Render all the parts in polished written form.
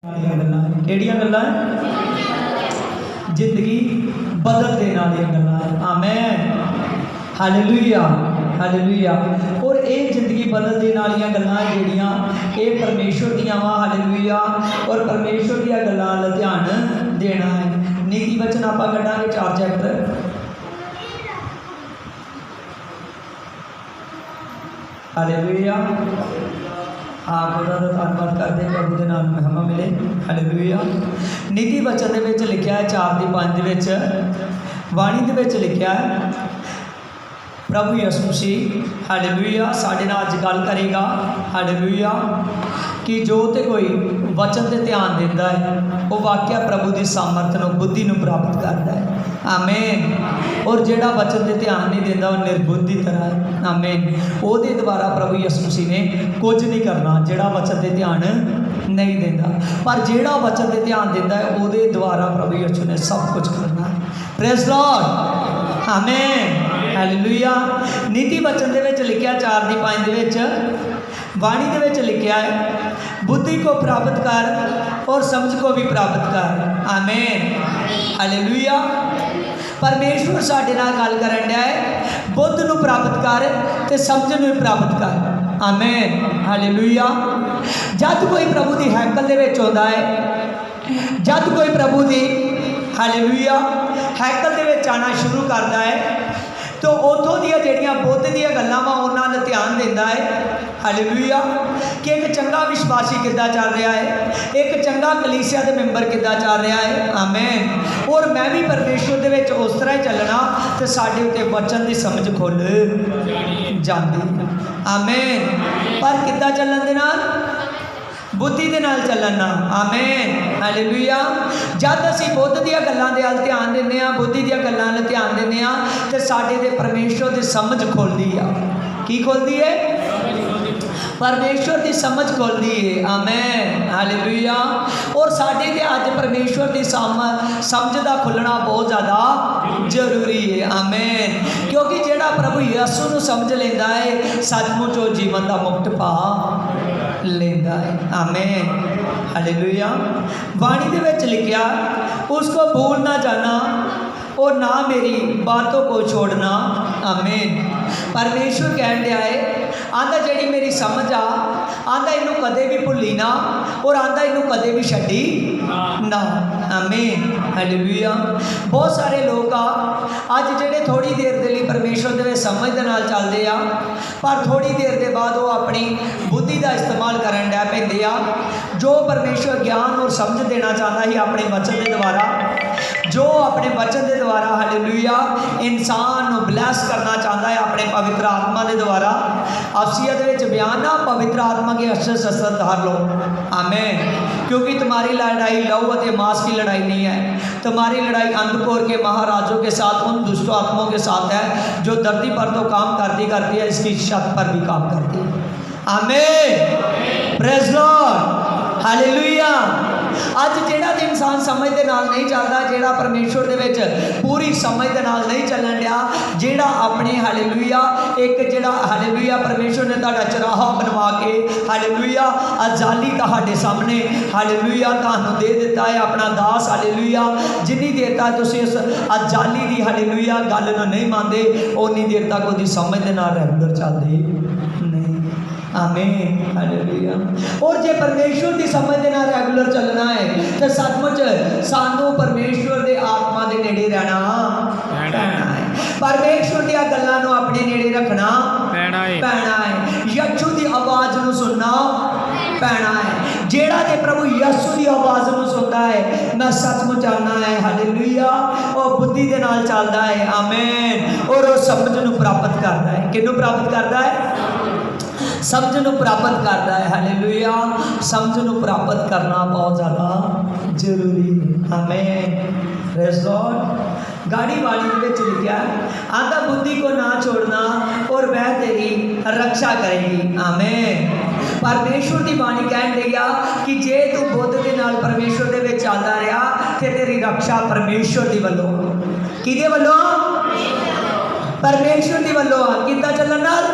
ਕਿਹੜੀਆਂ ਗੱਲਾਂ ਜ਼ਿੰਦਗੀ बदल देने वाली गल्लां है। Amen hallelujah hallelujah. और ये जिंदगी बदल देने वाली गल्लां जिहड़ियां ये परमेश्वर दियां वा। हालेलुया। और परमेश्वर दियां गल्लां दा ध्यान देना है। नीति वचन आपां कढांगे 4 चैप्टर। हालेलुया। आप खुदा का धन्यवाद करते हैं, प्रभु के नाम महिमा मिले। हालेलुया। नीति वचन दे विच लिखिया है 4:5 दे विच वाणी दे विच लिखिया है प्रभु यीशु मसीह हालेलुया साडे नाल अज गल करेगा। हालेलुया कि जो तो कोई वचन से ध्यान देता है वो वाकया प्रभु की सामर्थ नूं बुद्धि नूं प्राप्त करता है। आमीन। और जिहड़ा वचन से ध्यान नहीं देता वो निर्बुद्ध की तरह है। आमीन। उसदे द्वारा प्रभु यीशु मसीह ने कुछ नहीं करना जिहड़ा वचन से ध्यान नहीं देता, पर जिहड़ा वचन से ध्यान देता है उसदे द्वारा प्रभु यीशु ने सब कुछ करना है। Praise Lord. आमीन हालेलुया। नीति वचन दे विच लिखिया 4:5 दे विच वाणी दे विच लिखिया है बुद्धि को प्राप्त कर और समझ को भी प्राप्त कर। आमीन हालेलुया। परमेश्वर साडे नाल गल करन दिया है बुद्ध नूं प्राप्त कर ते समझ नूं प्राप्त कर। आमीन हालेलुया। जब कोई प्रभु की हैकल दे विच आउंदा है, जब कोई प्रभु की हालेलुया हैकल दे विच आना शुरू करता है तो उतों दी जिहड़ियां बुद्ध दीयां गल्लां वा उन्हां दा ध्यान दिंदा है। हालेलुया कि एक चंगा विश्वासी किद्दां चल रहा है, एक चंगा कलीसिया के मैंबर किद्दां चल रहा है। आमीन। और मैं भी परमेश्वर दे विच उस तरह चलना तो साडे उत्ते वचन की समझ खुल जाती। आमीन। पर किद्दां चलण दे नाल बुद्धि के नाल चलना। आमीन हालेलुया। जब असी बुद्ध दीयां गल्लां दे अल ध्यान दिंदे आ, बुद्धि दीयां गल्लां अल ध्यान दिंदे आ ते साडे दे परमेश्वर की समझ खुलदी आ। की खुलदी है? परमेश्वर की समझ खुलती है। आमीन हालेलुया। और साडे ते अज परमेश्वर की समझ का खुलना बहुत ज़्यादा जरूरी है। आमीन। क्योंकि जिहड़ा प्रभु यीशु नूं समझ लेंदा है सचमुच वो जीवन का मुक्त पा लेंदा है। आमीन हालेलुया। वाणी दे विच लिखिया उसको भूल ना जाना और ना मेरी बातों को छोड़ना। आमीन। परमेश्वर कह दिया है आंदा जिहड़ी मेरी समझ आंदा इनू कदे भी भुली ना और आंदा इनू कदे भी छड्डी ना। आमीन हालेलुया। बहुत सारे लोग अज जिहड़े थोड़ी देर के लिए परमेश्वर दे समझ दे नाल चलदे आ, पर थोड़ी देर के बाद वो अपनी बुद्धि का इस्तेमाल करन लग पैंदे आ। जो परमेश्वर ज्ञान और समझ देना चाहता है अपने वचन के द्वारा, जो अपने वचन के द्वारा हालेलुया इंसान को ब्लैस करना चाहता है अपने पवित्र आत्मा के द्वारा। अफसियत विच बयान ना पवित्र आत्मा के अस्त्र शस्त्र धार लो। आमीन। क्योंकि तुम्हारी लड़ाई लहू और मांस की लड़ाई नहीं है, तुम्हारी लड़ाई अंधकोर के महाराजों के साथ उन दुष्ट आत्माओं के साथ है जो धरती पर तो काम करती करती है इसकी छत पर भी काम करती है। आमीन प्रेज़ लॉर्ड हालेलुया। अज जिहड़ा इंसान समझ दे नाल नहीं चलता, जिहड़ा परमेश्वर दे विच पूरी समझ दे नाल नहीं चलन दिया, जिहड़ा अपने हालेलुया एक जिहड़ा हालेलुया परमेश्वर ने तुहाडा चराहा बनवा के हालेलुया अजाली तुहाडे सामने हालेलुया तुहानूं दे दिता है अपना दास। हालेलुया जिन्नी देर तक तुसीं उस अजाली दी हालेलुया गल नूं नहीं मानदे उन्नी देर तक उहदी समझ दे नाल रेगुलर चलदे नहीं। आमीन हालेलुया। और जे परमेश्वर की समझ देना रेगुलर चलना है तो सचमुच सानू परमेश्वर के आत्मा के नेड़े रहना पैना है। परमेश्वर दी गल्लां नूं अपने नेड़े रखना पैना है। यीशु की आवाज़ नूं सुनना पैना है। जेड़ा ते प्रभु यीशु की आवाज़ नूं सुनदा है ना सचमुच आना है हालेलुया और बुद्धि के नाल चलदा है। आमीन। और वो समझ नूं प्राप्त करता है। किहनूं प्राप्त करता है? समझ नूं प्राप्त करता है। हालेलुया। समझ नूं प्राप्त करना बहुत ज़्यादा जरूरी है। आमीन प्रेज़ लॉर्ड। गाड़ी वाली में लिखा आंदा बुद्धि को ना छोड़ना और वह तेरी रक्षा करेगी। आमीन। परमेश्वर की बाणी कह दिया कि जे तू बुद्ध के नाल परमेश्वर दे विच चलदा रहा ते तेरी रक्षा परमेश्वर दी वल्लों। किहदे वल्लों? परमेश्वर दी वल्लों। किद्दां चलण नाल?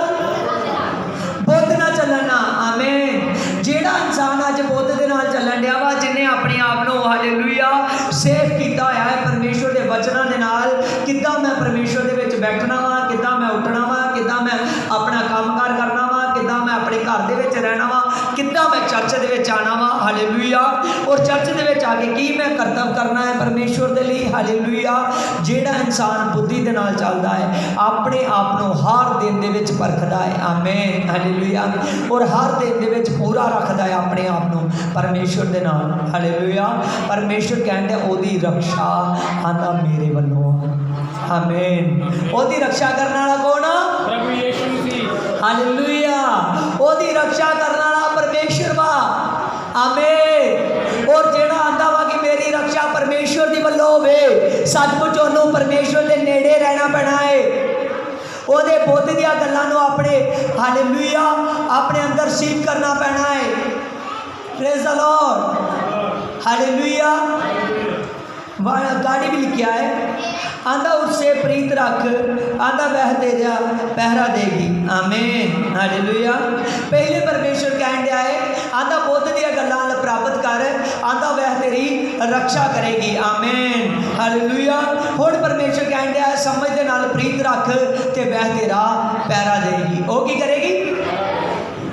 बुद्ध ना चलना। आमीन। ਜਿਹੜਾ ਇਨਸਾਨ ਅੱਜ ਬੁੱਧ ਦੇ ਨਾਲ ਚੱਲਣ ਡਿਆ ਵਾ, ਜਿਹਨੇ ਆਪਣੇ ਆਪ ਨੂੰ ਹਾਲੇਲੂਇਆ ਸੇਫ ਕੀਤਾ ਹੋਇਆ ਹੈ ਪਰਮੇਸ਼ਵਰ ਦੇ ਵਚਨਾਂ ਦੇ ਨਾਲ, ਕਿੱਦਾਂ ਮੈਂ ਪਰਮੇਸ਼ਵਰ ਦੇ ਵਿੱਚ ਬੈਠਣਾ ਵਾ, ਕਿੱਦਾਂ ਮੈਂ ਉੱਠਣਾ ਵਾ, ਕਿੱਦਾਂ ਮੈਂ ਆਪਣਾ ਕੰਮਕਾਰ ਕਰਨਾ ਵਾ, ਕਿੱਦਾਂ ਮੈਂ ਆਪਣੇ ਘਰ ਦੇ ਵਿੱਚ ਰਹਿਣਾ ਵਾ, ਕਿੱਦਾਂ ਮੈਂ ਚਰਚ ਦੇ ਵਿੱਚ ਆਣਾ ਵਾ, ਹਾਲੇਲੂਇਆ। ਔਰ ਚਰਚ ਦੇ ਵਿੱਚ ਆ ਕੇ ਕੀ ਮੈਂ ਕਰਤੱਵ ਕਰਨਾ ਹੈ ਪਰਮੇਸ਼ਵਰ ਦੇ ਲਈ, ਹਾਲੇਲੂਇਆ। ਜਿਹੜਾ ਇਨਸਾਨ ਬੁੱਧੀ ਦੇ ਨਾਲ ਚੱਲਦਾ ਹੈ ਆਪਣੇ ਆਪ ਨੂੰ ਹਰ ਦਿਨ ਦੇ ਵਿੱਚ ਪਰਖਦਾ ਹੈ, ਆਮੇਨ, ਹਾਲੇਲੂਇਆ। ਔਰ ਹਰ ਦਿਨ ਦੇ ਵਿੱਚ ਪੂਰਾ ਰੱਖਦਾ ਹੈ ਆਪਣੇ ਆਪ ਨੂੰ ਪਰਮੇਸ਼ਵਰ ਦੇ ਨਾਲ, ਹਾਲੇਲੂਇਆ। ਪਰਮੇਸ਼ਵਰ ਕਹਿੰਦਾ ਉਹਦੀ ਰਕਸ਼ਾ ਆਂਦਾ ਮੇਰੇ ਵੱਲੋਂ, ਆਮੇਨ। ਉਹਦੀ ਰਕਸ਼ਾ ਕਰਨ ਵਾਲਾ ਕੌਣ ਆ? ਪ੍ਰਭੂ ਯਿਸੂ ਮਸੀਹ, ਹਾਲੇਲੂਇਆ। ਉਹਦੀ ਰਕਸ਼ਾ ਕਰਨ ਵਾਲਾ ਪਰਮੇਸ਼ਵਰ ਵਾ, ਆਮੇਨ। ਔਰ ਜਿਹੜਾ ਆਂਦਾ ਵਾ ਕਿ ਮੇਰੀ ਰਕਸ਼ਾ ਪਰਮੇਸ਼ਵਰ ਦੀ ਵੱਲੋਂ ਹੋਵੇ, ਸੱਚਮੁੱਚ ਉਹਨੂੰ ਪਰਮੇਸ਼ਵਰ ਦੇ ਨੇੜੇ ਰਹਿਣਾ ਪੈਣਾ ਹੈ। ਉਹਦੇ ਬੁੱਧ ਦੀਆਂ ਗੱਲਾਂ ਨੂੰ ਆਪਣੇ, ਹਾਲੇਲੂਇਆ, ਆਪਣੇ ਅੰਦਰ ਸੀਖ करना पैना है। Praise the lord, hallelujah. गाड़ी भी लिखा है, आंदा उससे प्रीत रख, आंदा वह तेरा पहरा देगी, आमीन, हालेलुया। पहले परमेश्वर कह दिया है, आंदा बुद्ध दी गल्लां प्राप्त कर, आंदा वह तेरी रक्षा करेगी, आमीन, हालेलुया। हुण परमेश्वर कह दिया है, समझ दे नाल प्रीत रख ते वह तेरा पहरा देगी। वो की करेगी?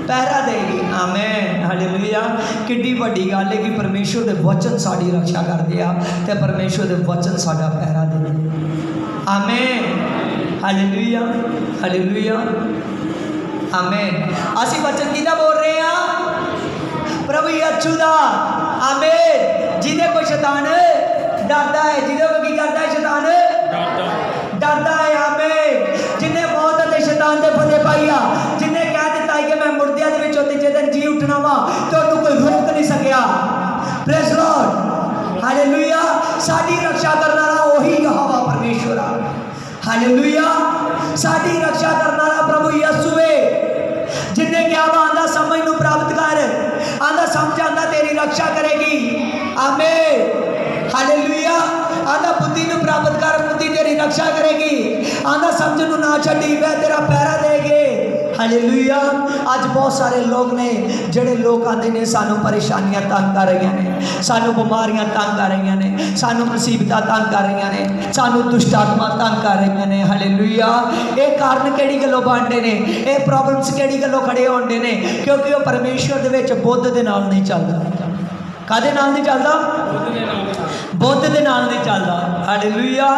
पहरा देगी, आमीन, हालेलुया। किड्डी वड्डी गल है कि परमेश्वर के वचन साड़ी रक्षा करते हैं तो परमेश्वर के वचन साडा पहरा देते, आमीन, हालेलुया, हालेलुया, आमीन। असी वचन किहदा बोल रहे हैं? प्रभु यीशु दा, आमीन। जिहदे कोई शैतान डरदा है, जिहदे कोई की करदा है? शैतान डरदा है, आमीन। जिन्हें मौत ते शैतान दे फते पाई आ, जिन्हें कह दिता है कि मैं मुर्दियां दे विचों तीजे दिन जी उठना वा, तो तू कोई रोक नहीं सकिया। Praise lord, hallelujah. साडी रक्षा करने वाला वही यहोवा परमेश्वर आ, हालेलुया। साडी रक्षा करने वाला प्रभु यीशु है, जिन्हें क्या वा आंदा समझ नूं प्राप्त कर, आंदा समझ आंदा तेरी रक्षा करेगी, आमीन, हालेलुया। आंदा बुद्धि नूं प्राप्त कर, बुद्धि तेरी रक्षा करेगी, आंदा समझ नूं ना छड्डी, वह तेरा पहरा देगी, हालेलुया। अज बहुत सारे लोग ने जिहड़े लोग आते हैं सानू परेशानियां तंग कर रही ने, सानू बीमारियां तंग कर रही ने, सानू मुसीबत तंग कर रही ने, सानू दुष्ट आत्मा तंग कर रही ने, हालेलुया। ये कारण किहड़ी गल्लों बनते ने, ये प्रॉब्लम्स किहड़ी गल्लों खड़े होंदे ने? क्योंकि वह परमेश्वर दे विच बुद्ध दे नाल नहीं चलदा। कादे नाल नहीं चलदा? बुद्ध दे नाल नहीं चलदा, हालेलुया,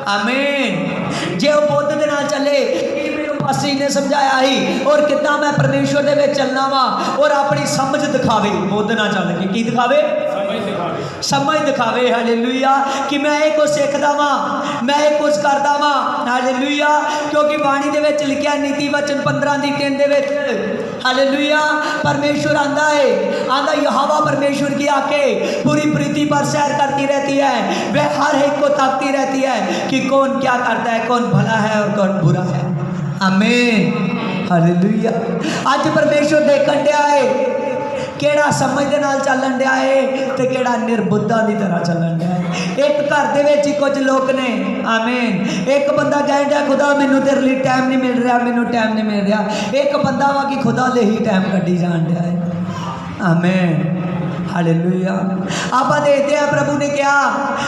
आमीन। जे वह बुद्ध दे नाल चले, पासी ने समझाया ही, और कितना मैं परमेश्वर दे विच चलना वा, और अपनी समझ दिखावे, बुद्ध ना चल के की दिखावे? समझ दिखावे, हालेलुया। कि मैं ये कुछ सीखदा वा, मैं ये कुछ करदा वा, हालेलुया। क्योंकि बाणी दे विच लिखिया नीति वचन 15:3 दे विच, हालेलुया, परमेश्वर आंदा है, आंदा यहोवा परमेश्वर की आंखें पूरी पृथ्वी पर सैर करती रहती है, वह हर एक को ताकती रहती है कि कौन क्या करता है, कौन भला है और कौन बुरा है, आमीन, हालेलुया। अज परमेश्वर देखण दिया है केड़ा समझ दे नाल चलन दिया है ते केड़ा निर्बुद्धा की तरह चलन दिया है। एक घर दे विच कुछ लोग ने, आमीन। एक बंदा कह दिया खुदा मैनू तेरे लिए टाइम नहीं मिल रहा, मैनू टाइम नहीं मिल रहा। एक बंदा वा कि खुदा ले ही टाइम कड्ढी जान दिया है, आमीन, हालेलुया। आप देखते हैं प्रभु ने क्या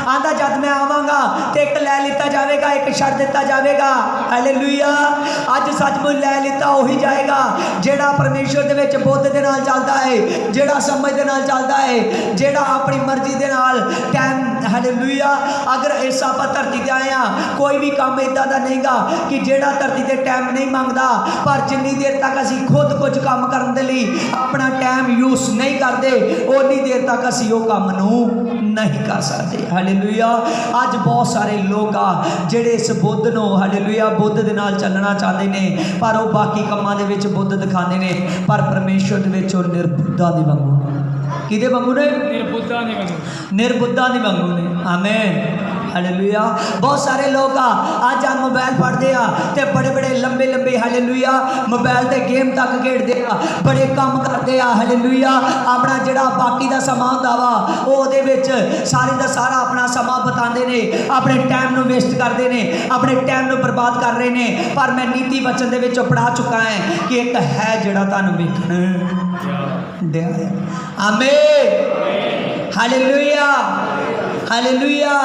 आंदा, जब मैं आवांगा तो एक लै लिता जाएगा, एक छड़ दिता जाएगा, हालेलुया। अज सचमुच लै लिता वही जाएगा जेड़ा परमेश्वर दे विच बुद्ध दे नाल चलदा है, जेड़ा समझ दे नाल चलदा है, जेड़ा अपनी मर्जी दे नाल टाइम, हालेलुया। अगर इस आप धरती ते आए हैं, कोई भी काम इदा दा नहीं गा कि जेड़ा धरती ते टाइम नहीं मंगदा, पर जिन्नी देर तक असीं खुद कुछ काम करन दे लई अपना टाइम यूज नहीं करते, उन्नी देर तक असीं वो काम नूं नहीं कर सकते, हालेलुया। अज बहुत सारे लोग आ जिहड़े इस बुद्ध नूं, हालेलुया, बुद्ध दे नाल चलना चाहते हैं, पर वो बाकी कामां दे विच बुद्ध दिखाते हैं, पर परमेश्वर दे विच वो निर्बुद्धा दे वांगू, किहदे वांगू ने? निर्बुद्धा दे वांगू, निर्बुद्धा दे वांगू ने, आमीन, हालेलुया। बहुत सारे लोग अज आ मोबाइल फड़ते हैं बड़े बड़े लंबे लंबे हालेलुया मोबाइल से गेम तक खेडते हैं, बड़े काम करते हैं हालेलुया। अपना जिहड़ा बाकी का समा हुंदा वा ओहदे विच सारे दा सारा अपना समा बिताते ने, अपने टाइम नूं वेस्ट करते हैं, अपने टाइम नूं बर्बाद कर रहे हैं। पर मैं नीति वचन दे विच पढ़ा चुका है कि एक है जिहड़ा तुहानूं वेखण दिया है। आमीन हालेलुया हालेलुया।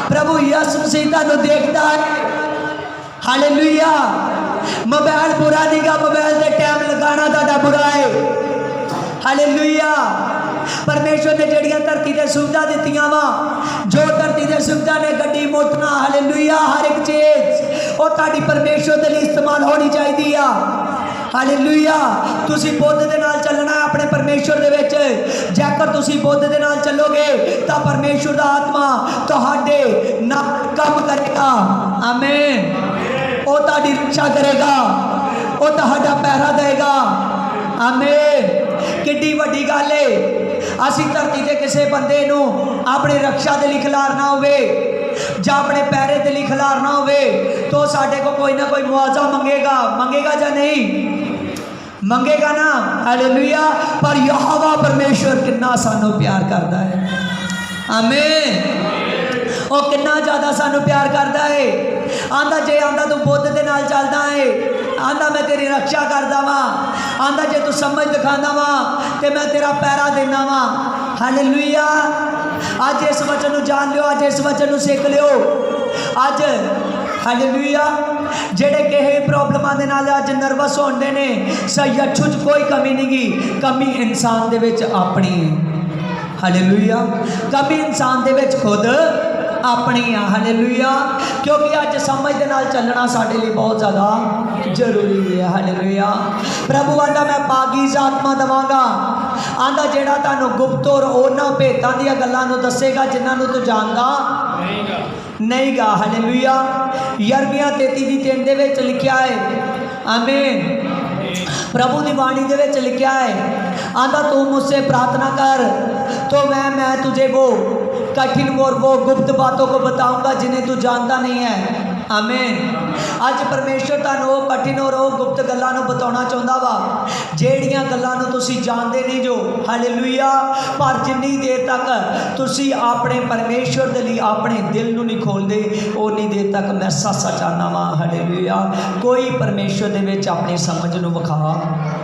प्रभु यीशु मसीह तुहानूं देखदा है हालेलुया। मोबाइल बुरा नहीं गा, मोबाइल से टाइम लगाना तुहाडा बुरा है हालेलुया। परमेश्वर ने जड़ियां धरती से सुविधा दित्तियां वा, जो धरती से सुविधा ने गड्डी मोटरना हालेलुया हर एक चीज वो तुहाडी परमेश्वर के लिए इस्तेमाल होनी चाहिए हालेलुया। तुसी बुद्ध दे नाल चलना है अपने परमेश्वर दे विच, जेकर तुसी बुद्ध दे नाल चलोगे तो परमेश्वर दा आत्मा तुहाडे नाल काम करेगा। आमीन। वो तुहाडी रक्षा करेगा, वो तुहाडा पहरा देगा। आमीन। किड्डी वड्डी गल है असी धरती ते किसी बंदे नूं अपनी रक्षा दे लई खिलारना होवे जां अपने पैरे दे लई खिलारना होवे तो साडे को कोई ना कोई मुआवजा मंगेगा, मंगेगा जां नहीं मंगेगा ना हालेलुया। पर यहोवा परमेश्वर कितना सानू प्यार करता है। आमीन। वो कितना ज़्यादा सानू प्यार करता है। आंदा जे आंदा तू बुद्ध दे नाल चलदा है, आंदा मैं तेरी रक्षा करदा वा, आंदा जे तू समझ दिखांदा वा ते मैं तेरा पैरा देना वा हालेलुया। अज इस वचन नूं जान लियो, अज इस वचन नूं सीख लियो। अज हालेलुया जेड़े किसी प्रॉब्लमां दे नाल अज नर्वस होंदे ने सही अच्छू च कोई कमी नहीं गी, कमी इंसान दे विच अपनी है हालेलुया। कमी इंसान दे विच खुद अपनी है हालेलुया। क्योंकि अज समझ दे नाल चलना साडे लिए बहुत ज़्यादा जरूरी है हालेलुया। प्रभु आंदा मैं पागीज़ आत्मा देवांगा, आंदा जेड़ा तुहानूं गुप्त और उन्हां भेतां दीयां गल्लां नूं दस्सेगा जिन्हां नूं तू जानदा नहीं गा हालेलुया। यिर्मयाह 33:3 दे विच लिखिया है। आमीन। प्रभु की वाणी दे विच लिखिया है, आंदा तू मुझसे प्रार्थना कर तो मैं तुझे वो कठिन और वो गुप्त बातों को बताऊंगा जिन्हें तू जानता नहीं है। आमीन। अज परमेश्वर तुहानूं वो कठिन और वो गुप्त गल्लां नूं बताउणा चाहुंदा वा जेहड़ियां गल्लां नूं तुसीं जानदे नहीं जो हालेलुया। पर जिन्नी देर तक तुसीं अपने परमेश्वर दे लई अपने दिल नूं नहीं खोलदे उन्नी देर तक मैं सच आना वा हालेलुया कोई परमेश्वर दे विच अपनी समझ नूं विखा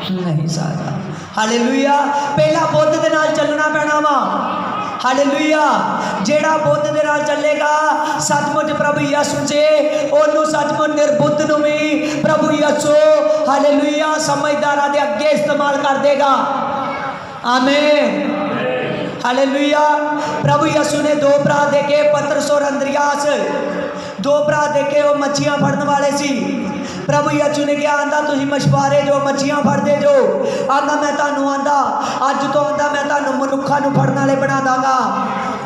नहीं सकदा हालेलुया। पहला बुद्ध दे नाल चलना पैना वा हालेलुया। जेड़ा बुद्ध दे नाल चलेगा सचमुच प्रभु यीशु से ओनू सचमुच निर्बुद्ध नूं भी प्रभु यीशु हालेलुया समझदारां दे अगे इस्तेमाल कर देगा। आमीन हालेलुया। प्रभु यीशु ने दो भरा देखे पतरस और अंद्रियास, दो भरा देखे वो मच्छियां फड़न वाले सी। प्रभु यीशु ने कहा आंदा तुसीं मछुआरे जो मच्छियां फड़दे जो, आंदा मैं तुहानूं आंदा अज तो आंदा मैं तुहानूं मनुक्खां नूं फड़न वाले बना दांगा।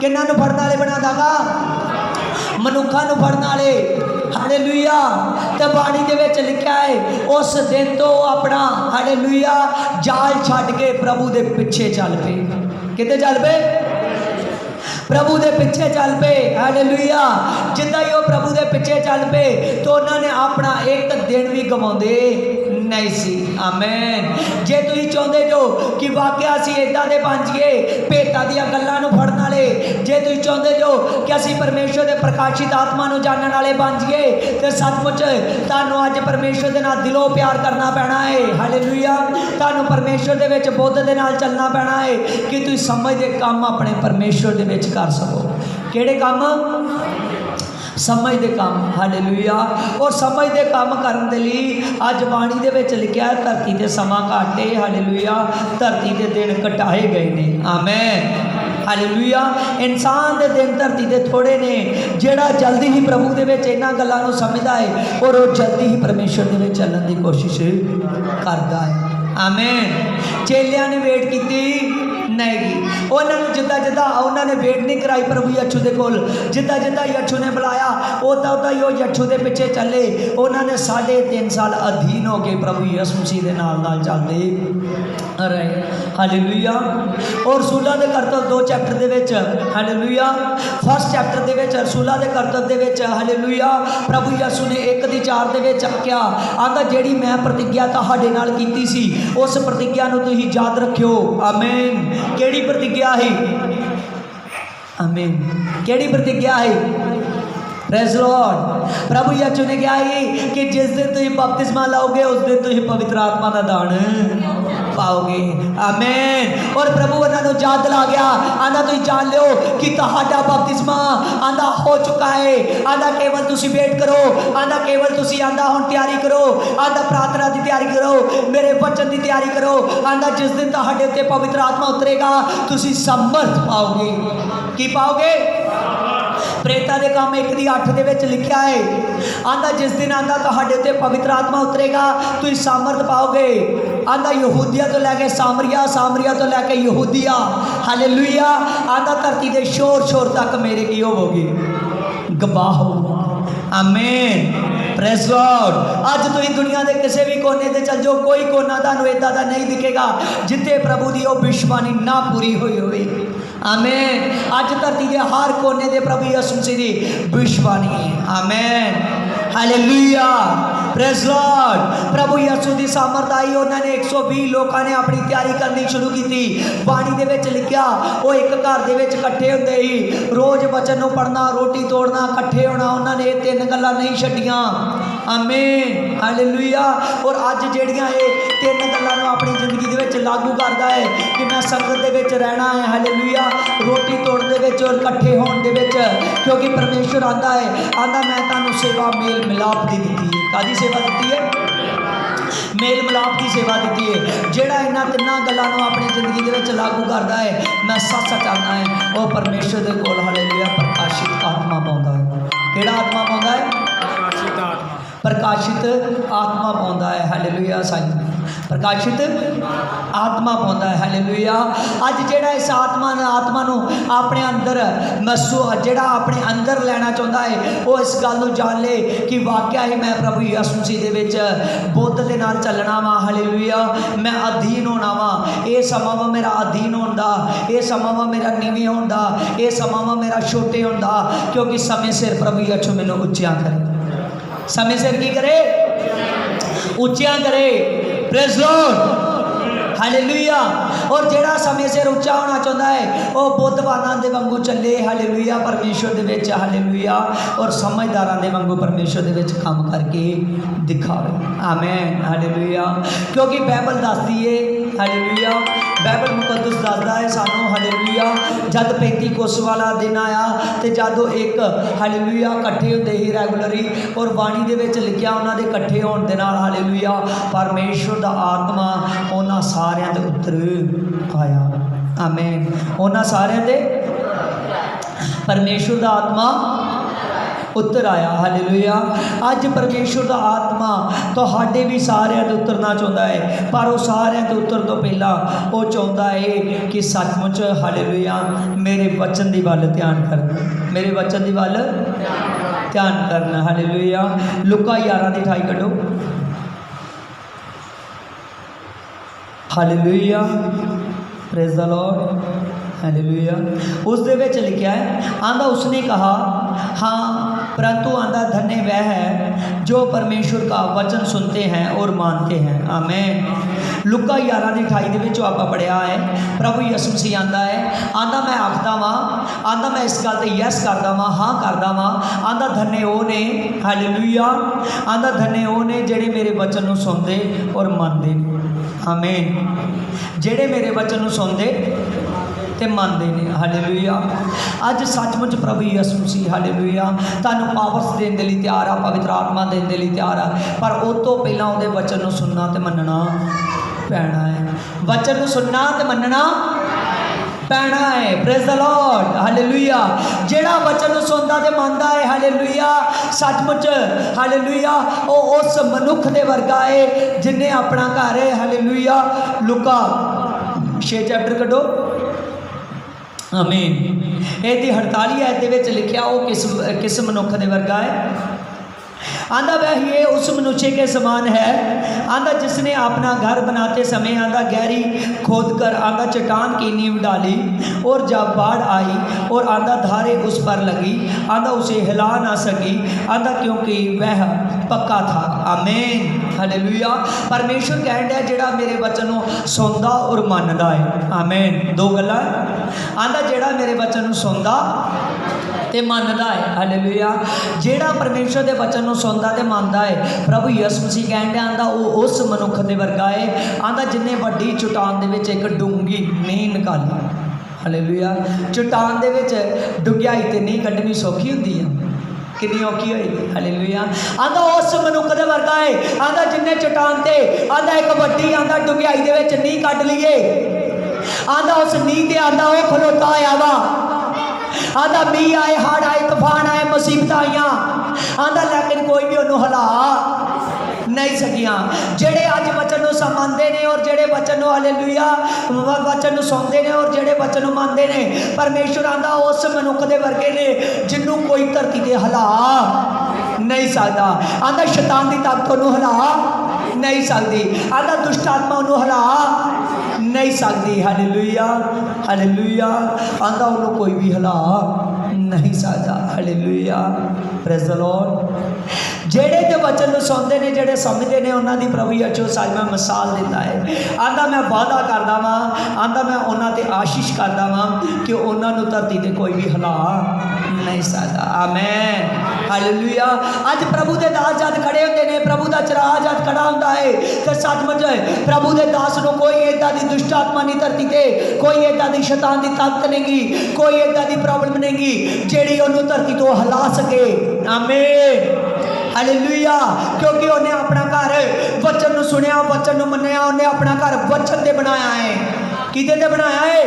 किन्हां नूं फड़न वाले बना दांगा? मनुक्खां नूं फड़न वाले हालेलुया। ते बाणी दे विच लिखिया है उस दिन तो अपना हालेलुया जाल छड्ड के प्रभु दे पिछे चल पे। किते चल पे? प्रभु दे पिछे चल पे हालेलुया। जिद्दां ही वो प्रभु दे पिछे चल पे तो उन्होंने अपना एक दिन भी गवाउंदे नहीं सी। आमीन। जे तुसीं चाहुंदे जो कि वाकई असीं इदां दे बन जाइए भेतां दीयां गल्लां नूं फड़न वाले, जे तुसीं चाहुंदे जो कि असीं परमेश्वर दे प्रकाशित आत्मा नूं जानन वाले बन जाइए ते सचमुच तुहानूं अज परमेश्वर दे नाल दिलों प्यार करना पैना है हालेलुया। तुहानूं परमेश्वर दे विच बुद्ध दे नाल चलना पैना है कि तुसीं समझ दे काम अपने परमेश्वर दे विच कर सको। किहड़े काम? समझ दे काम हालेलुया। और समझ दे काम करन दे लई अज बाणी दे विच लिखिया है धरती ते समा घट है हालेलुया, धरती दे दिन घटाए गए ने। आमीन हालेलुया। इंसान दे दिन धरती दे थोड़े ने जेड़ा जल्दी ही प्रभु दे विच इन्हां गल्लां नूं समझदा है और वो जल्दी ही परमेश्वर दे विच चलण दी कोशिश करदा है। आमीन। चेलियां ने वेट कीती नहीं गी। उन्होंने जिदा जिदा उन्होंने वेट नहीं कराई प्रभु यीशु के कोल, जिदा जिदा यीशु ने बुलाया उदा उदा ही वो यीशु के पिछे चले। उन्होंने 3.5 साल अधीन हो गए प्रभु यीशु मसीह के नाल चलते रहे। हालेलुया। और रसूलां दे करतब 2 चैप्टर दे विच, हालेलुया, फर्स्ट चैप्टर दे विच रसूलां दे करतब दे विच, हालेलुया, प्रभु यीशु ने 1:4 दे विच आख्या, आंदा जेड़ी मैं प्रतिज्ञा तुहाडे नाल कीती सी उस प्रतिज्ञा नूं तुसीं याद रखियो। आमीन। केड़ी प्रतिज्ञा है? आमीन। केड़ी प्रतिज्ञा है? Praise lord. प्रभु यीशु ने कहा है कि जिस दिन तुम बपतिस्मा लाओगे उस दिन तुम पवित्र आत्मा का दान पाओगे। आमीन। और प्रभु उन्होंने याद दिला गया, आंदा तुम जान लो कि तुहाडा बपतिस्मा आंदा हो चुका है। आंदा केवल तुम वेट करो, आंदा केवल तुम आंदा हुण तैयारी करो, आंदा प्रार्थना की तैयारी करो, मेरे वचन की तैयारी करो। आंदा जिस दिन तुहाडे उत्ते पवित्र आत्मा उतरेगा तुम समर्थ पाओगे। की पाओगे? प्रेरितां दे काम 1:8 दे विच लिखिया है, आंदा जिस दिन आंदा तुहाडे उत्ते पवित्र आत्मा उतरेगा तुसीं सामर्थ पाओगे। आंदा यहूदिया तो लैके सामरिया, सामरिया तो लैके यहूदिया, हालेलुया, आंदा धरती के शोर शोर तक मेरे की होवोगे, गवाह हो। आमीन। Praise Lord. अज तुसीं दुनिया के किसी भी कोने ते चल जाओ, कोई कोना तुहानूं इदां दा नहीं दिखेगा जिथे प्रभु की वो विश्वानी ना पूरी हुई होवे। आमीन। अज धरती के हर कोने के प्रभु यीशु मसीह की विश्वानी है। आमीन। हालेलुया। Praise lord. प्रभु यीशु की सामर्थ आई, उन्होंने 120 लोगों ने अपनी तैयारी करनी शुरू की। बाणी दे विच लिखिया वो एक घर दे विच इकट्ठे हुंदे ही, रोज़ वचन नूं पढ़ना, रोटी तोड़ना, इकट्ठे होना। उन्होंने ये 3 गल्लां नहीं छड्डियां। आमीन। हालेलुया। और अज जिहड़ियां ये 3 गल्लां नूं अपनी जिंदगी दे विच लागू करदा है कि मैं संगत दे विच रहना है, हालेलुया, रोटी तोड़न दे विच और इकट्ठे होण दे विच, क्योंकि परमेश्वर आंदा है, आंदा मैं तुहानूं सेवा मेल मिलाप दी दित्ती है। कादी सेवा दी है? मेल मिलाप की सेवा दी है। जिहड़ा इन्हां 3 गल्लां नूं अपनी जिंदगी दे विच लागू करदा है, मैं सच सच आखदा है वो परमेश्वर दे कोल, हालेलुया, प्रकाशित आत्मा पाउंदा है। किहड़ा आत्मा पाउंदा है? प्रकाशित आत्मा। प्रकाशित आत्मा पाउंदा है। हालेलुया। साईं प्रकाशित आत्मा पाउंदा है। हालेलुया। अज जिहड़ा इस आत्मा नूं अपने अंदर जिहड़ा अपने अंदर लैना चाहुंदा है वो इस गल नूं जान ले कि वाकया ही मैं प्रभु यीशु मसीह दे विच बुद्ध दे नाल चलना वा। हालेलुया। मैं अधीन होना वा। ये समा वा मेरा अधीन होण दा, ये समा वा मेरा नीवें होण दा, ये समा वा मेरा छोटे होण दा, क्योंकि समय सिर प्रभु यीशु मैनूं उच्चिया करे। समय सिर की करे? उच्चिया करे। Praise Lord. हालेलुया। और जेड़ा समय सिर उच्चा होना चाहता है वो बुद्धवानां दे वांगू चले, हालेलुया, परमेश्वर दे विच, हालेलुया, और समझदारां दे वांगू परमेश्वर दे विच काम करके दिखावे। आमीन। हालेलुया। क्योंकि बाइबल दसदी है, हालेलुया, बाइबल मुकद्दस दसदा है सानू, हालेलुया, जद 35 कोस वाला दिन आया तो जदों एक, हालेलुया, इकट्ठे होंदे ही रेगुलरी, और बाणी दे विच लिखिया उन्हां दे इकट्ठे होण दे नाल, हालेलुया, परमेश्वर दा आत्मा उन्हां सारियां दे उत्तर आया। आमीन। उन्हां सारियां दे परमेश्वर दा आत्मा उत्तर आया। हालेलुया। अज परमेश्वर का आत्मा तुहाडे भी सारिਆਂ ते उतरना चाहता है, पर वो सारिਆਂ ते उतरन तो पहला वो चाहता है कि सचमुच, हालेलुया, मेरे वचन की वल ध्यान करना, मेरे वचन की वल ध्यान करना। हालेलुया। लुका 11:28 कढो। Hallelujah. Praise the lord. Hallelujah. उस दे विच लिखा है, आंदा उसने कहा, हाँ, परंतु आंदा धन्य वह है जो परमेश्वर का वचन सुनते हैं और मानते हैं। आमीन। लुका 11:28 दे विच आपां पढ़िया है, प्रभु यीशु मसीह आंदा है, आंदा मैं आखदा वां, आंदा मैं इस गल ते यस करदा वां, हाँ करदा वां, आंदा धन्य वो ने, हालेलुया, आंदा धन्य वो ने जेड़े मेरे वचन नूं सुनदे और मनदे ने। आमीन। जेड़े मेरे वचन नूं सुनदे ते मनदे ने। हालेलुया। अज सचमुच प्रभु यीशु मसीह, हालेलुया, तुहानूं पावर्स देण दे लई तैयार आ, पवित्र आत्मा देण दे लई तैयार आ, पर उस तो पहलां उहदे वचन नूं सुनना ते मनना पैना है। वचन नूं सुनना ते मनना पैना है। Praise the lord. हालेलुया। जेड़ा वचन सुनदा ते मनदा है, हालेलुया, सचमुच, हालेलुया, वो उस मनुख दे वर्गा है जिन्हें अपना घर है, हालेलुया। लुका 6 चैप्टर कढो। आमीन। ਇਹਦੀ 48 आयत ਦੇ ਵਿੱਚ लिखिया वो किस मनुख ਦੇ वर्गा है। आंदा वह ये उस मनुष्य के समान है आंदा जिसने अपना घर बनाते समय आंदा गहरी खोद कर आंदा चट्टान की नींव डाली और जब बाढ़ आई और आंदा धारे उस पर लगी आंदा उसे हिला ना सकी आंदा क्योंकि वह पक्का था। आमीन हालेलुया। परमेश्वर कह रहा है जेड़ा मेरे वचन को सुनदा और मनदा है। आमीन। दो गल्लां आंदा जेड़ा मेरे वचन को सुनदा ते मनदा है। हालेलुया। जेड़ा परमेश्वर के वचन को सुनदा ते मनदा है प्रभु यीशु मसीह कहंदे आंदा वो उस मनुख दे वर्गा है आंदा जिन्हें वड्डी चट्टान दे विच एक डूंगी नींह निकाली। हालेलुया। चट्टान दे विच डुंगियाई ते नहीं कड्ढनी सौखी हुंदी है कितनी औखी होएगी। हालेलुया। आंदा उस मनुख दे वर्गा है आंदा जिन्हें चट्टान ते आंदा एक वड्डी आंदा डुंगियाई दे विच नींह कड्ढ लईए आंदा उस नींह ते आंदा वो खलोता होया वा आंदा मी आए हड़ आए तूफान आए मुसीबत आईया आंदा लेकिन कोई भी उन्होंने हिला नहीं सकिया। जेड़े अज वचन समझते हैं और जेड़े वचन हालेलुया वचन सुनते हैं और जेड़े वचन मानते हैं परमेश्वर आंदा उस मनुख के वर्गे ने जिन्हों कोई धरती से हिला नहीं सकता। आंदा शैतान की ताकत उन्होंने हिला नहीं सकती आंदा दुष्ट आत्मा उन्होंने हिला नहीं सकती। Hallelujah hallelujah. आंदा उन्होंने कोई भी हिला नहीं सकता। Hallelujah praise the Lord. जेड़े ते वचन सुनते हैं जेड़े समझते हैं उन्होंने प्रभु यीशु साज मैं मिसाल देता है आंदा मैं वादा करदा वां आंदा मैं उन्होंने ते आशीष करदा वां कि उन्होंने धरती ते कोई भी हिला नहीं सकता। आमीन हालेलुया। अज प्रभु के दास जद खड़े होंगे ने प्रभु का चराह जद खड़ा होंदा है तो सचमुच प्रभु के दास को कोई इदा की दुष्ट आत्मा नहीं धरती ते कोई इदा की शैतान की ताकत नहीं कोई इदा की प्रॉब्लम नहीं जेड़ी उन्होंने धरती तो हिला सके। आमीन हालेलुया। क्योंकि उन्हें अपना घर वचन सुनिया वचन मन्निया उन्हें अपना घर वचन से बनाया है। किदे ते बनाया है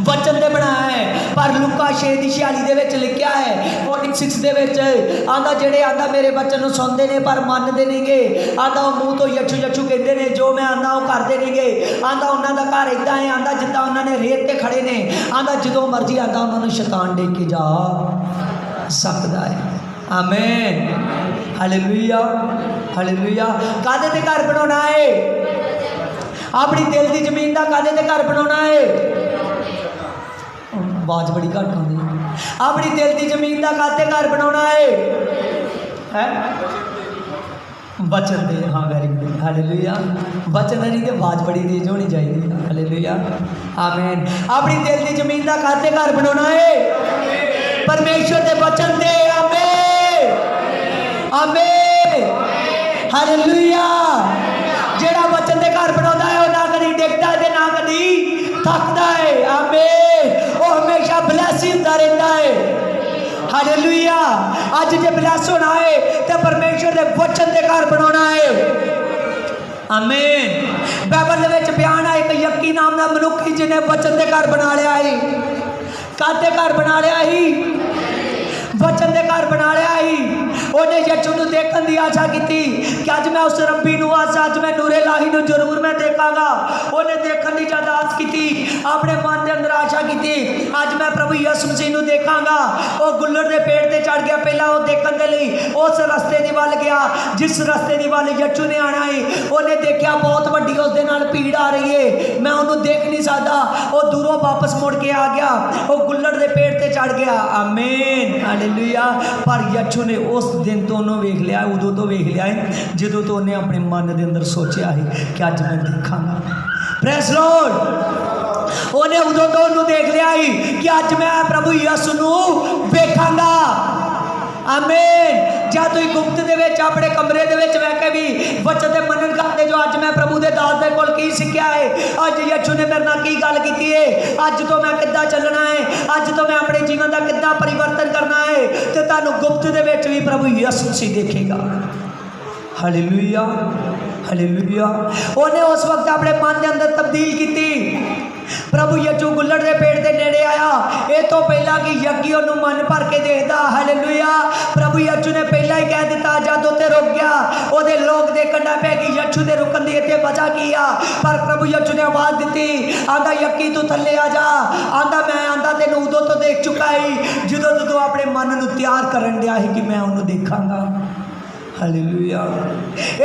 वचन से बनाया है। पर लुका 6:46 लिखा है 46 आंदा जेड़े आंदा मेरे वचन सुनते हैं पर मानते नहीं गे आंदा वो मुँह तो यच्छू यच्छू कहते हैं जो मैं आंदा वो करते नहीं गे आंदा उन्होंने घर इदा है आंदा जिदा उन्होंने रेत ते खड़े ने आंदा जो मर्जी आंदा उन्होंने शैतान दे के जा सकता है। आमीन हालेलुया हालेलुया। कादे ते घर बनाना है अपनी दिल की जमीन का कादे ते घर बनाना है आवाज बड़ी घट आती अपनी दिल की जमीन का कादे घर बनाना है वचन दे। हाँ वेरी गुड हालेलुया। वचन नहीं तो आवाज बड़ी तेज होनी चाहिए। हालेलुया आमीन। अपनी दिल की जमीन का कादे घर बनाना है परमेश्वर के वचन दे। आमीन आमीन हालेलुया। जेड़ा वचन दे घर बनाता है वह ना कभी डिगता है ना कभी थकता है। आमीन वो हमेशा ब्लैस ही होता रहता है। हालेलुया। अज जे ब्लैस होना है तो परमेश्वर के वचन के घर बनाना है। आमीन। बाइबल में बयान है एक यक्की नाम का मनुख ही जिन्हें वचन के घर बना लिया है। कादे घर बना लिया ही वचन के घर बना लिया ही उन्हें यीशु को देखने की आशा की कि अज मैं उस रब्बी अज मैं नूरे लाही को जरूर मैं देखागा। उन्हें देखने की ज्यादा आस की अपने मन के अंदर आशा की अज मैं प्रभु यीशु मसीह को देखागा। वो गुल्लड़ के पेड़ से चढ़ गया पहला वो देखने के लिए उस रस्ते की वल गया जिस रस्ते की वल यीशु ने आना है। उन्हें देखा बहुत वड्डी उस भीड़ आ रही है मैं उन्होंने देख नहीं सकता वो दूरों वापस मुड़ के आ गया वो गुल्लड़ के पेड़ से चढ़ गया। आमीन हालेलुया। पर यीशु ने उस दिन तो उन्होंने वेख लिया उदों तो वेख लिया है जो तो उन्हें अपने मन के अंदर सोचा है कि अज मैं देखागा। Praise Lord. उन्हें उदों तो उन्होंने देख लिया है कि अज मैं प्रभु यीशु को वेखागा। आमीन। जब तुम गुप्त के अपने कमरे के बह के भी वचन के मनन करते जो अज मैं प्रभु के दास के कोल की सीखा है अज यीशु ने मेरे नाल की गल की है अज तो मैं किद्दां चलना है अज तो मैं अपने जीवन का किद्दां परिवर्तन करना है तो तुहानूं गुप्त के भी प्रभु यीशु मसीह देखेगा। Hallelujah hallelujah. उन्हें उस वक्त अपने मन के अंदर तब्दील की प्रभु यीशु गुल्लड़ के पेड़ के नेड़े आया। ये तो पहला कि यज्ञी उन्होंने मन भर के देखता। हालेलुया। प्रभु यीशु ने पहला ही कह दिता जब उत्ते रुक गया, ओदे लोग देखना पे कि यीशु के रुकन की इतने वजह की आ। पर प्रभु यीशु ने आवाज़ दी, आंदा यज्ञी तू थले आ जा। आंदा मैं आंदा तेन उदों तो देख चुका ही जो तू अपने मन को तैयार करन दिया है कि मैं उन्होंने देखांगा। हालेलुया।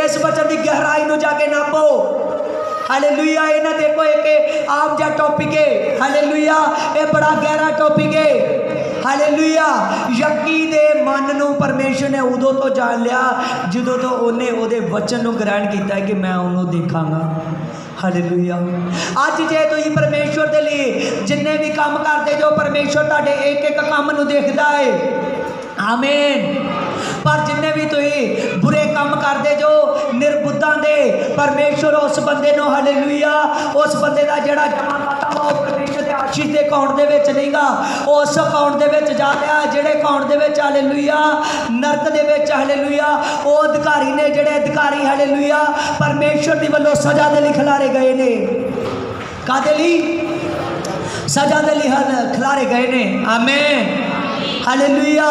इस वचन की गहराई में जाके नापो। हालेलुया। ये ना देखो एक आम जा टॉपिक है। हालेलुया। ये बड़ा गहरा टॉपिक है। हालेलुया। यज्ञी दे मन नूं परमेश्वर ने उदों तो जान लिया जो तो उन्हें उहदे वचन नूं ग्रहण किया कि मैं उन्होंने देखांगा। हालेलुया। अज जे तुसीं परमेश्वर के लिए जिन्ने भी काम करते जो परमेश्वर तुहाडे एक एक काम नूं देखदा है। आमीन। पर जिन्ने भी तुसीं बुरे काम करते जो निर्बुद्धां दे, परमेश्वर उस बंदे नूं हालेलुया उस बंदे का जिहड़ा जमा खाता वा परमेश्वर के आशीष के अकाउंट दे विच नहीं गा, उस अकाउंट दे विच जा रहा जिहड़े अकाउंट दे विच हालेलुया नरक दे विच हालेलुया वो अधिकारी ने जिहड़े अधिकारी हालेलुया परमेश्वर दी वल्लों सजा दे लई खिलारे गए ने। कादे लई? सजा दे लई खिलारे गए ने। आमीन। हालेलुया।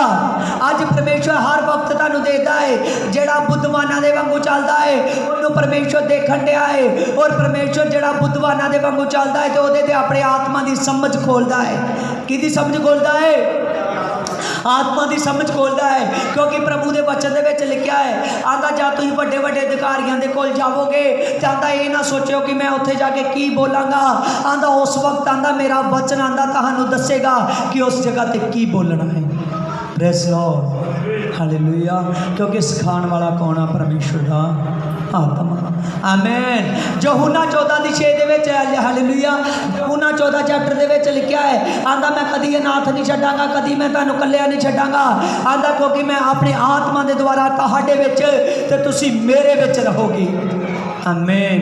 अज परमेश्वर हर वक्त तुहानू देता है जेड़ा बुद्धवाना दे वांगू चलदा है उन्होंने परमेश्वर देखण दिया है। और परमेश्वर जेड़ा बुद्धवाना दे वांगू चलदा है तो उहदे ते अपने आत्मा की समझ खोलदा है। किहदी समझ खोलदा है? आत्मा की समझ खोलता है। क्योंकि प्रभु के वचन के लिखा है आंदा जब तुम बड़े बड़े अधिकारियों के कोल जाओगे तो आंदा ये ना सोचो कि मैं उत्थे जाके की बोलांगा। आंदा उस वक्त आंदा मेरा वचन आंदा तुहानू दसेगा कि उस जगह ते की बोलना है। Praise Lord. हालेलुया। क्योंकि सिखाने वाला कौन है? परमेश्वर का आत्मा। आमीन। यूहन्ना 14:6 हालेलुया यूहन्ना 14 चैप्टर दे विच लिखा है आंदा मैं कदी अनाथ नहीं छड्डांगा, कदी मैं तुहानू कल्लिया नहीं छड्डांगा। आंदा क्योंकि मैं अपने आत्मा के द्वारा तुहाडे विच ते तुसीं मेरे विच रहोगे। आमीन।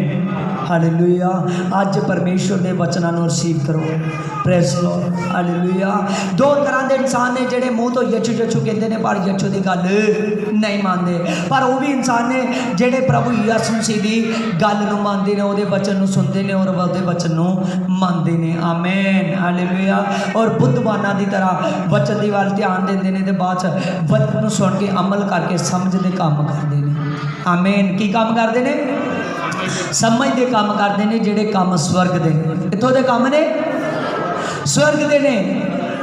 हालेलुया। अज परमेश्वर के वचनों को रिसीव करो। Praise Lord. हालेलुया। दो तरह के इंसान ने जिहड़े मूँह तो यीशु यीशु कहते हैं पर यीशु की गल नहीं मानते। पर वो भी इंसान ने जिहड़े प्रभु यीशु मसीह की गल नूं मानते हैं, उहदे वचन नूं सुनते हैं और उहदे वचन नूं मानते हैं। आमीन। हालेलुया। और बुद्धवाना की तरह वचन की वाल ध्यान देंदे ने ते बाद वचन नूं सुन के अमल करके समझते काम करते हैं। आमीन। की काम करते हैं? समझते काम करते हैं। जिहड़े काम स्वर्ग दे कित्थों दे काम ने? स्वर्ग दे ने।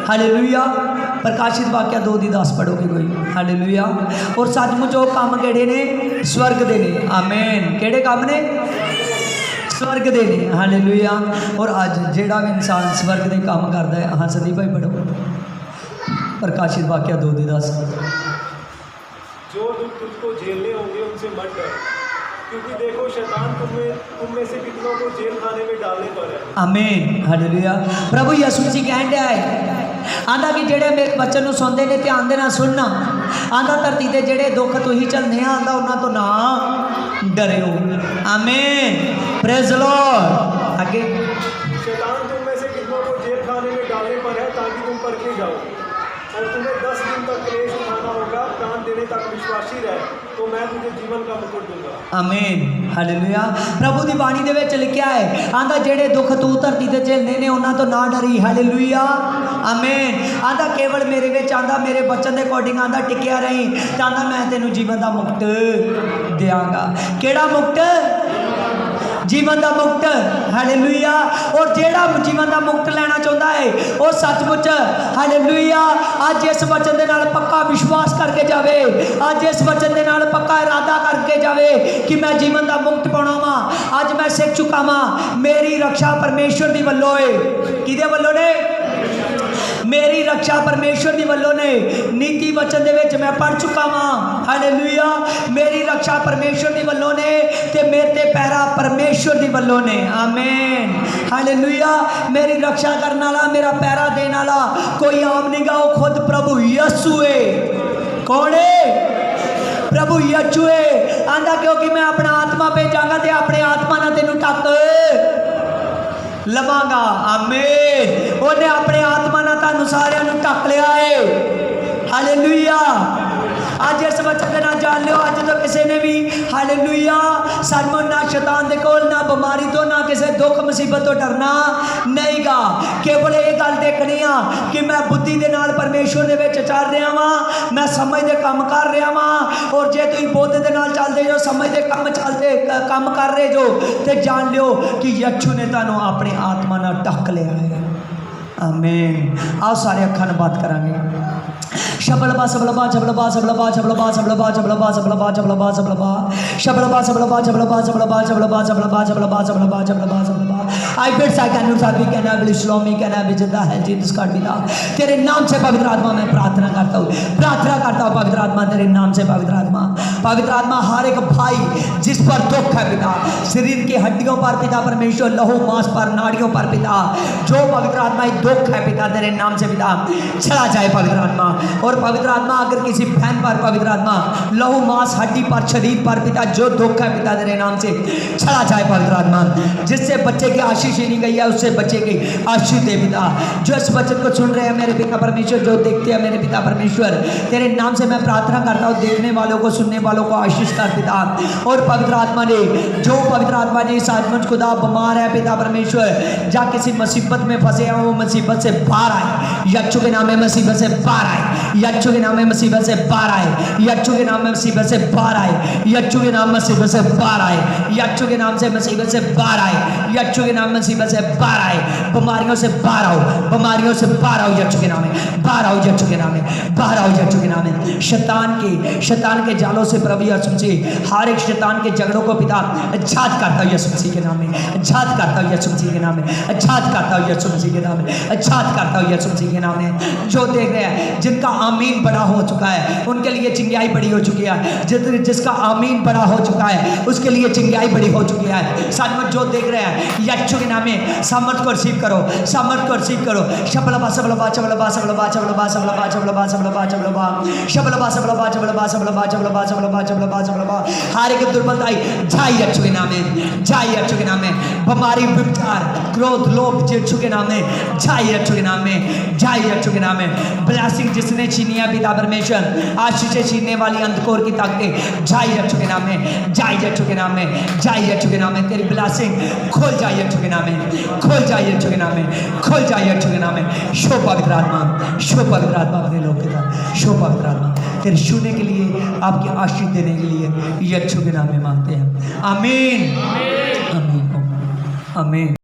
हालेलुया। प्रकाशित वाक्य 2:10 पढ़ोगे कोई। हालेलुया। और सचमुच वो काम केड़े ने? स्वर्ग दे ने। आमीन। केड़े काम ने? स्वर्ग दे ने। हालेलुया। और अज जिहड़ा भी इंसान स्वर्ग दे काम करता है, हाँ संदीप भाई पढ़ो प्रकाशित वाक्य 2:10। जो दुख तुझको झेलने होंगे उनसे मत डर, क्योंकि देखो शैतान तुम में से कितनों को जेल खाने में डालने पर है। आमीन। हालेलुया। प्रभु यीशु मसीह कहन दिया है आंदा कि जेड़े मेरे बच्चन नूं सुनते ने ध्यान देना सुनना। आंदा धरती ते जेड़े दुख तुसीं झलने आंदा उन्हां तो ना डरियो। आमीन। Praise Lord. आगे शैतान तुम में से कितनों को जेल खाने में डालने पर है ताकि तुम परखे जाओ और तुम्हें 10 दिन तक क्लेश उठाना होगा। प्राण देने तक विश्वासी रहे तो मैं तुझे जीवन का मुकुट दूंगा। आमीन। हालेलुया। प्रभु की बाणी दे विच लिखा है आंदा जेड़े दुख तू धरती ते झेलने ने उन्हां तो ना डरी। हालेलुया। आमीन। आंदा केवल मेरे विच आंदा मेरे वचन के अकॉर्डिंग आंदा टिकिया रही ते आंदा मैं तेनू जीवन का मुकुट देवांगा। केड़ा मुकुट? जीवन का मुकुट। हालेलुया। और जेड़ा जीवन का मुकुट लेना चाहता है वो सचमुच हालेलुया अज इस वचन के नाल पक्का विश्वास करके जावे, अज इस वचन के नाल पक्का इरादा करके जावे कि मैं जीवन का मुकुट पाना वा। अज मैं सीख चुका वा मेरी रक्षा परमेश्वर की वल्लों है। किहदे वल्लों ने? मेरी रक्षा परमेश्वर की वल्लों ने। नीति वचन दे विच मैं पढ़ चुका वा। हालेलुया। मेरी रक्षा परमेश्वर की वल्लों ने ते मेरे ते पैरा परमेश्वर की वल्लों ने। आमीन। हालेलुया। मेरी रक्षा करने वाला मेरा पैरा देने वाला कोई आम नहीं गा, वो खुद प्रभु यीशु है। कौन है? प्रभु यीशु है। आंदा क्योंकि मैं अपना आत्मा भेजांगा ते अपने आत्मा ना तेनू टक लवांगा। आमीन। उन्हें अपने आत्मा ना तुहानू सारियां नू ढक लिया है। हालेलुया। अज आज इस वचन के नाल जान लियो, अज तो किसी ने भी हालेलुया सानू ना शैतान दे कोल, ना बीमारी तो, ना किसी दुख मुसीबत तो डरना नहीं गा। केवल ये गल देखनी आ कि मैं बुद्धि दे नाल परमेश्वर दे विच चल रहा वां, मैं समझ दे काम कर रहा वां। और जे तुसीं बुद्ध दे नाल चलदे जो, समझ दे काम कर रहे जो, ते जान लियो कि यीशु ने तुहानू अपनी आत्मा नाल ढक लिया है। आमीन। आओ सारे अखां नूं बंद करांगे। शबलबा सबलबा जबलबा सबलबा जबलबा सबलबा जबलबा सबलबा जबलबा सबलबा शबलबा सबलबा जबलबा जबलबा जबलबा जबलबा जबलबा जबलबा जबलबा जबलबा I bits I can not be can I slow me can I जिंदा है जीसस गॉड बिना तेरे नाम से पवित्र आत्मा मैं प्रार्थना करता हूँ, प्रार्थना करता हूँ पवित्र आत्मा तेरे नाम से। पवित्र आत्मा हर एक भाई जिस पर दुख है पिता, शरीर की हड्डियों पर पिता परमेश्वर, लहू मांस पर, नाड़ियों पर पिता, जो पवित्र आत्मा दुख है पिता तेरे नाम से पिता चला जाए पवित्र आत्मा। और पवित्र आत्मा अगर किसी बहन पर पवित्र आत्मा लहू मांस हड्डी पर, शरीर पर पिता जो दुख है पिता तेरे नाम से चला जाए पवित्र आत्मा। जिससे बच्चे की आशीष ही नहीं गई है उससे बच्चे की आशीष दे पिता। जो इस वचन को सुन रहे हैं मेरे पिता परमेश्वर, जो देखते हैं मेरे पिता परमेश्वर, तेरे नाम से मैं प्रार्थना करता हूँ, देखने वालों को सुनने वालों को आशीष कर पिता। और पवित्र आत्मा ने जो पवित्र आत्मा ने इस आदमी खुदा बीमार है पिता परमेश्वर, या किसी मुसीबत में फंसे हैं, वो मुसीबत से बाहर आए यीशु के नाम में, मुसीबत से बाहर आए यीशु के नाम में, मुसीबत से बाहर आए यीशु के नाम में, मुसीबत से बाहर आए यीशु के नाम में, मुसीबत से बाहर आए यीशु के नाम से, मुसीबत से बाहर आए यीशु के नाम में, मुसीबत से बाहर आए। बीमारियों से बाहर आओ, बीमारियों से बाहर आओ यीशु के नाम में, बाहर आओ यीशु के नाम में, बाहर आओ यीशु के नाम में। शैतान के जालों से प्रभु यीशु मसीह हर एक शैतान के झगड़ों को पिता झात करता हूं यीशु मसीह के नाम में, झात करता हूं यीशु मसीह के नाम में, झात करता हूं यीशु मसीह के नाम में, झात करता हूं यीशु मसीह के नाम में। जो देख रहे हैं जिनका आमीन बड़ा हो चुका है उनके लिए चिंगाई बड़ी हो चुकी है, जिसका आमीन बड़ा हो चुका है उसके लिए चिंगाई बड़ी हो चुकी है। साथ जो देख रहे हैं यीशु के नाम में सामर्थ को रिसीव करो, सामर्थ को रिसीव करो। शबलबा सबलबा चबलबा सबलबा चबलबा सबलबा चबलबा सबलबा चबलबा शबलबा सबलबा चबलबा सबलबा चबलबा चबलबा चबलबा चबलबा हर एक दुर्बलता जाए यीशु के नाम में, जाए यीशु के नाम में। बीमारी, विचार, क्रोध, लोभ यीशु के नाम में जाए यीशु के नाम में, जाए यीशु के नाम में। ब्लेसिंग जिसने छीनी है पिता परमेश्वर, आशीष छीनने वाली अंधकोर की ताकतें जाए यीशु के नाम में, जाए यीशु के नाम में, जाए यीशु के नाम में। तेरी ब्लेसिंग खोल जाए यीशु के नाम में, खोल जाए यीशु के नाम में, खोल जाए यीशु के नाम में। शो पवित्र आत्मा, शो पवित्र आत्मा अपने लोग के साथ, शो पवित्र आत्मा तेरे छूने के लिए, आपकी आशीष देने के लिए यीशु के नाम में मांगते हैं। आमीन, आमीन, आमीन।